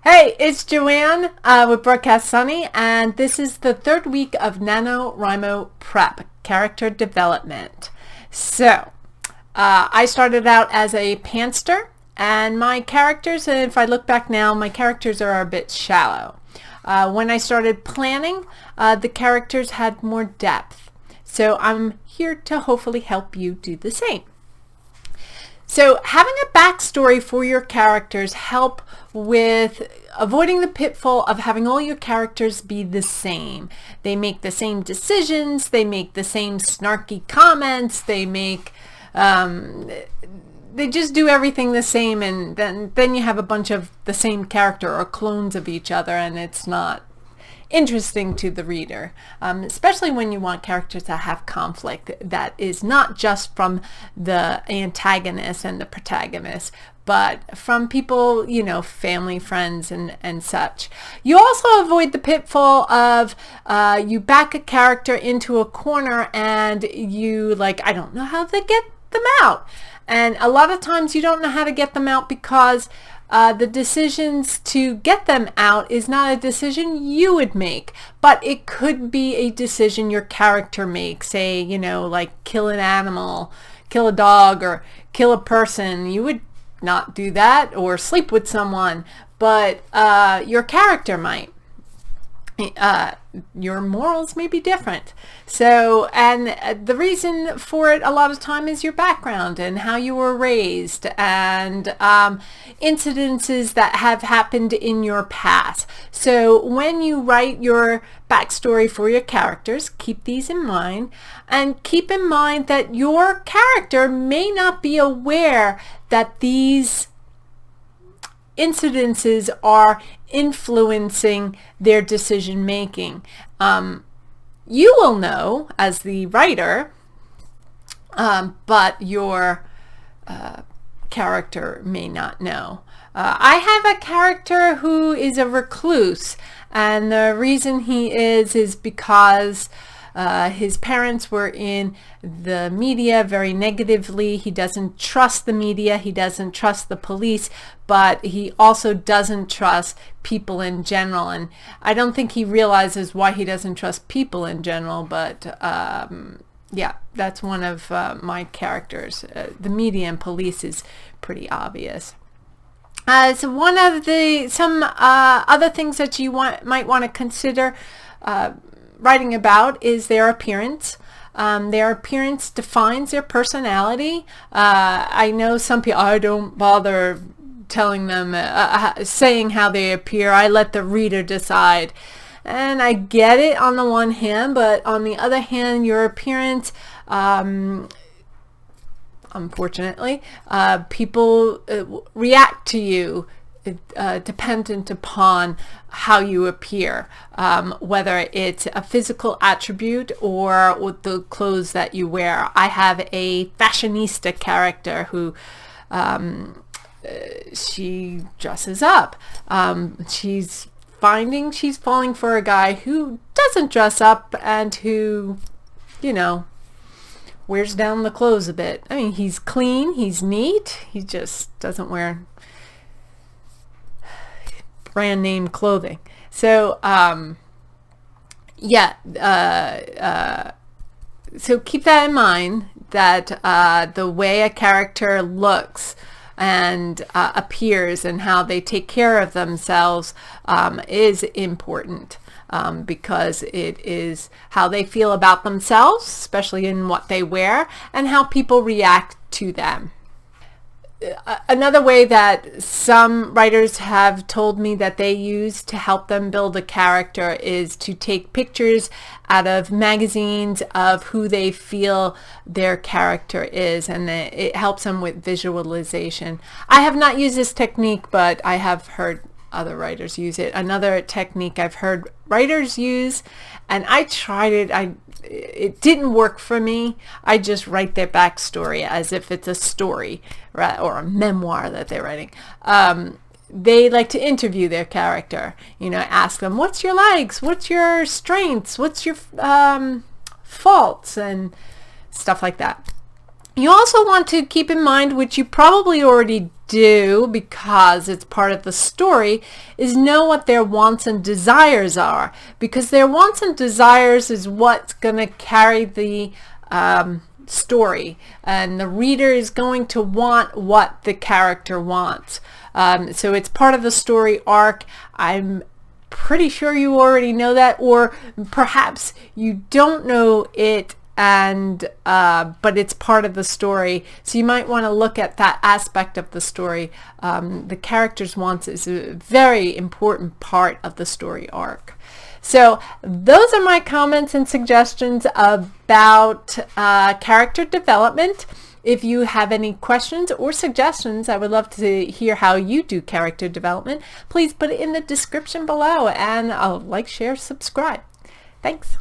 Hey, it's Joanne with BroadcastSunny, and this is the third week of NanoWriMo Prep, Character Development. So, I started out as a pantster, and my characters, and if I look back now, my characters are a bit shallow. When I started planning, the characters had more depth. So I'm here to hopefully help you do the same. So having a backstory for your characters help with avoiding the pitfall of having all your characters be the same. They make the same decisions, they make the same snarky comments, they just do everything the same, and then you have a bunch of the same character or clones of each other, and it's not interesting to the reader, especially when you want characters that have conflict that is not just from the antagonist and the protagonist, but from people, you know, family, friends, and such. You also avoid the pitfall of you back a character into a corner and you I don't know how to get them out. And a lot of times you don't know how to get them out because the decisions to get them out is not a decision you would make, but it could be a decision your character makes. Say, you know, like kill an animal, kill a dog, or kill a person. You would not do that, or sleep with someone, but your character might. Your morals may be different. So, and the reason for it a lot of time is your background and how you were raised, and incidences that have happened in your past. So when you write your backstory for your characters, keep these in mind, and keep in mind that your character may not be aware that these incidences are influencing their decision making. You will know as the writer, but your character may not know. I have a character who is a recluse, and the reason he is because his parents were in the media very negatively. He doesn't trust the media, he doesn't trust the police, but he also doesn't trust people in general. And I don't think he realizes why he doesn't trust people in general, but yeah, that's one of my characters. The media and police is pretty obvious. So one of some other things that you might want to consider writing about is their appearance. Their appearance defines their personality. I know some people, I don't bother telling them, saying how they appear. I let the reader decide. And I get it on the one hand, but on the other hand, your appearance, unfortunately, people react to you dependent upon how you appear, whether it's a physical attribute or with the clothes that you wear. I have a fashionista character who she dresses up. She's falling for a guy who doesn't dress up and who, you know, wears down the clothes a bit. I mean, he's clean, he's neat, he just doesn't wear brand name clothing. So so keep that in mind, that the way a character looks and appears and how they take care of themselves is important, because it is how they feel about themselves, especially in what they wear, and how people react to them. Another way that some writers have told me that they use to help them build a character is to take pictures out of magazines of who they feel their character is, and it helps them with visualization. I have not used this technique, but I have heard other writers use it. Another technique I've heard writers use, and I tried it, it didn't work for me. I just write their backstory as if it's a story, right, or a memoir that they're writing. They like to interview their character, you know, ask them, what's your likes, what's your strengths, what's your faults, and stuff like that. You also want to keep in mind, which you probably already do because it's part of the story, is know what their wants and desires are, because their wants and desires is what's going to carry the story, and the reader is going to want what the character wants. So it's part of the story arc. I'm pretty sure you already know that, or perhaps you don't know it, and but it's part of the story, so you might want to look at that aspect of the story. The character's wants is a very important part of the story arc. So those are my comments and suggestions about character development. If you have any questions or suggestions, I would love to hear how you do character development. Please put it in the description below, and I'll like, share, subscribe. Thanks.